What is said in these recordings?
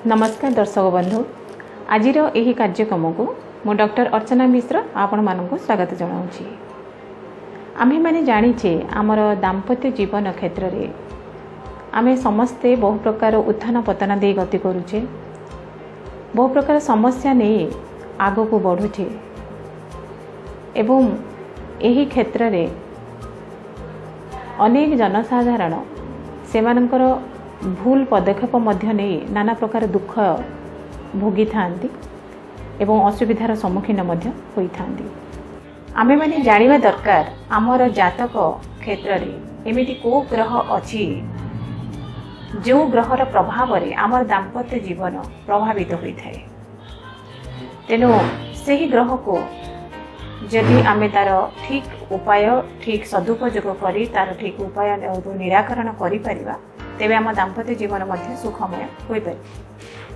नमस्कार दर्शक बंधु आज यही कार्यक्रम को मु डॉक्टर अर्चना मिश्र आपण मानक स्वागत जनाऊँगी। आमे माने जानिछे आमर दाम्पत्य जीवन क्षेत्र में आमे समस्ते बहु प्रकार उत्थान पतन दे गति करुचे, बहु प्रकार समस्या नहीं आग को बढ़ुचे एवं यही क्षेत्र में अनेक जनसाधारण सेमानंकर भूल पदक्षेप मध्य नहीं नाना प्रकार दुख भोगी थांती एवं असुविधार सम्मुखीन मध्य होई थांती। आमे माने जानिबा दरकार आमर जातक क्षेत्र में एमिति को ग्रह अछि जो ग्रहर प्रभाव रे आमर दाम्पत्य जीवन प्रभावित होई थाए। तेनो सही ग्रह को यदि आमे तार ठीक उपाय ठीक सदुपयोग करी तार ठीक उपाय निराकरण करि परिबा तेबे आम दाम्पत्य जीवन मध्य सुखमय होई पारे।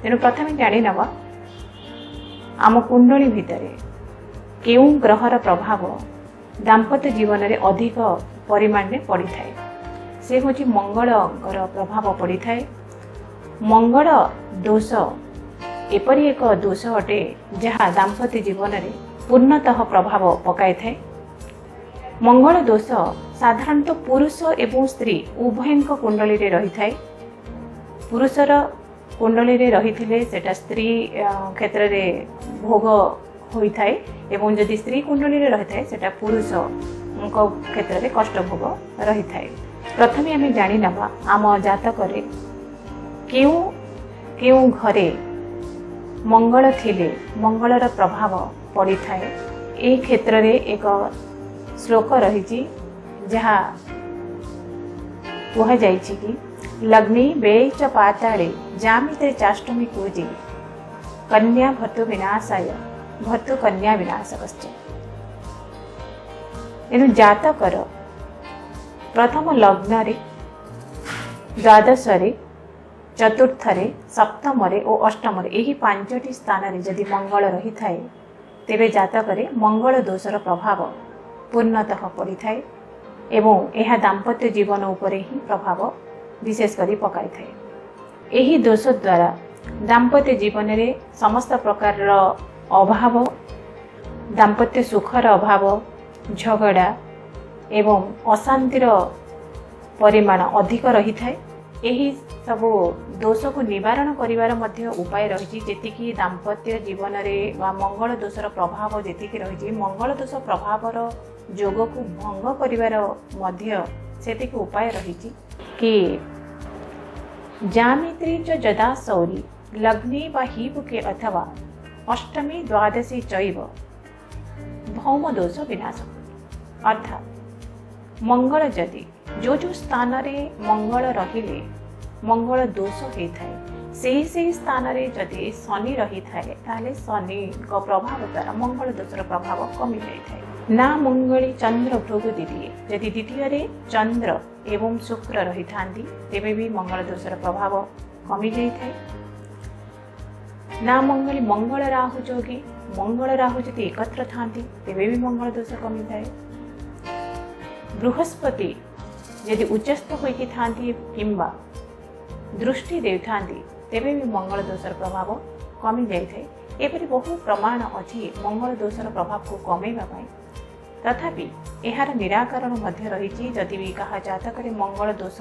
तेणु प्रथम जानी नवा आम कुंडली भितर केउं ग्रहर प्रभाव दाम्पत्य जीवन में अधिक परिमाण में पड़ी थाए। से होची मंगल प्रभाव पड़ी थाए। मंगल दोष एपरी एक दोष अटे जहाँ दाम्पत्य जीवन में पूर्णतः प्रभाव पकाई थाए। मंगल दोष साधारणतः पुरुष एवं स्त्री उभय कुंडली रे रही थाए। पुरुषर कुंडली रे रही थिले सेटा स्त्री क्षेत्र रे भोग होई थाए एवं जदि स्त्री कुंडली रे रही थाए सेटा पुरुष क्षेत्र रे कष्ट भोग रही थाए। प्रथमे आमे जानि नबा आम जातक रे केउं घरे मंगल थिले मंगलर प्रभाव पड़ी थाए। ए क्षेत्र रे एक श्लोक रही जहाँ कह जाइछि कि लग्नि व्यय च पाताले जामिते चाष्टमी कूजी कन्या भर्तु विनाशाय भर्तु कन्या विनाशकश्च। एनु जातकर प्रथम लग्न रे द्वादश रे चतुर्थ रे सप्तम रे और अष्टम रे एही पांचटी स्थान रे जदि मंगल रही थाए तेबे जातक रे मंगल दोषर प्रभाव पूर्णतः पड़ी थाए एवं यह दाम्पत्य जीवन उपरे ही प्रभाव विशेष करी पकाई थाए। यही दोष द्वारा दाम्पत्य जीवन रे समस्त प्रकार अभाव दाम्पत्य सुखर अभाव झगड़ा एवं अशांतिर परिमाण अधिक रही थाए। यही सबु दोष को निवारण करिवार मध्य उपाय रही जेतिकी दाम्पत्य जीवन रे वा मंगल दोषर प्रभाव जेतिकी रही मंगल दोष प्रभावर जोग को भंग करिवार मध्य सेतिकी उपाय रही कि जामित्री च जदा सौरी लग्ने वा हिबुके अथवा अष्टमी द्वादशी चैव भौम दोष विनाश। अर्थात मंगल जदि जो स्थान रे मंगल रहिले मंगल दोष होई थाए से स्थान रे जदि शनि रही थाए ताले शनि को प्रभाव द्वारा मंगल दोषर प्रभाव कमी जाई थाए। ना मंगली चंद्र भृगु द्वितीय यदि द्वितीय रे चंद्र एवं शुक्र रही थांती तेबे भी मंगल दोषर प्रभाव कमी जाई थाए। ना मंगली मंगल राहु जोगी मंगल राहु यदि एकत्र थांती तेबे भी मंगल दोष कमी थाए। बृहस्पति यदि उच्चस्थ होइकी थांती किंबा दृष्टि देउथांती तेबे भी मंगल दोषर प्रभाव कमी जाई थाए। एपरि बहु प्रमाण अछि मंगल दोषर प्रभाव को कमेबा पाई। तथापि एहार निराकरण मध्य रही जदि भी कहा जातक रे मंगल दोष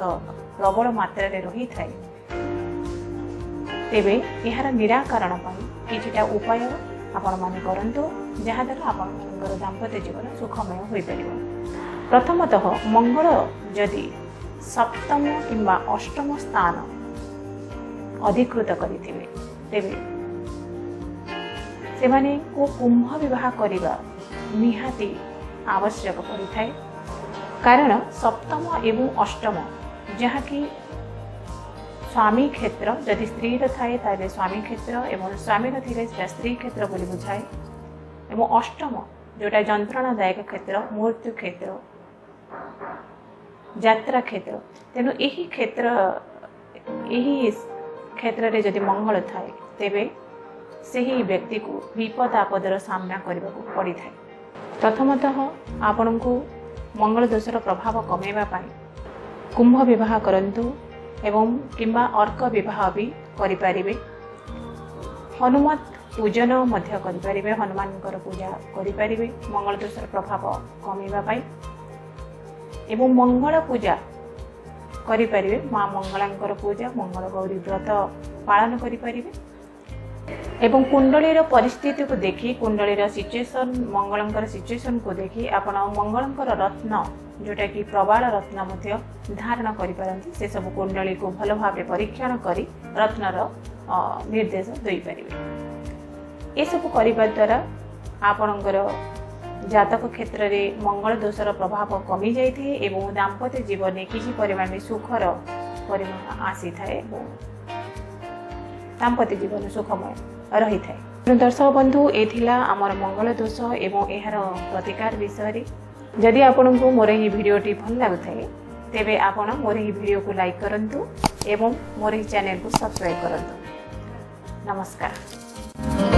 प्रबल मात्रा रे रही थाए तेबे एहार निराकरण पाई किछिटा उपाय आपण माने करंतु जहा द्वारा आपनकर दाम्पत्य जीवन सुखमय होई परिबो। प्रथमतः मंगल जदि सप्तम किंबा अष्टम स्थान अधिकृत करिथिबे तेबे सेमाने को कुंभ विवाह करिबा निहाती आवश्यक पड़ी थाए। कारण सप्तम एवं अष्टम जहाँ कि स्वामी क्षेत्र जदि स्त्री थाए ताले स्वामी क्षेत्र एवं स्वामी थिले स्त्री क्षेत्र बोली बुझाए एवं अष्टम जोटा जंत्रणादायक क्षेत्र मृत्यु क्षेत्र यात्रा क्षेत्र। तेणु यही क्षेत्र रे जदि मंगल थाए तेबे सही व्यक्ति को विपद आपदर सामना करने को पड़ी थाए। प्रथमतः आपण को मंगल दोषर प्रभाव कमेवा पाई कुंभ विवाह करंतु एवं किंबा अर्क विवाह भी करिपारिबे। हनुमत पूजन मध्य करिपारिबे, हनुमानकर पूजा करिपारिबे मंगल दोषर प्रभाव कमिबा पाई। एवं मंगल पूजा करिपारिबे, माँ मंगलांकर पूजा मंगल गौरी व्रत पालन करिपारिबे। एवं कुंडलीर परिस्थिति को देखी, कुंडलीर सिचुएशन, मंगलंकर सिचुएशन को देखी आपण मंगलंकर रत्न जोटा कि प्रबाल रत्न मध्य धारण करिपारंती। से सब कुंडली को भल भाव परीक्षण करी रत्नर निर्देश दई पारिबे। ए सब करिबा द्वारा आपणकर जातक क्षेत्र में मंगल दोषर प्रभाव कमी जाइए एवं दाम्पत्य जीवन किसी परिमाण में सुखर परिमाण आसी थाए, दाम्पत्य जीवन सुखमय रही थाए। दर्शक बंधु, ये आमर मंगल दोष एवं यार प्रतिकार विषय। जदि आपन को मोर ही भिडियोटी भल लगुए तेबे आपण मोर ही भिडियो को लाइक करंतु एवं मोर ही चैनल को सब्सक्राइब करंतु। नमस्कार।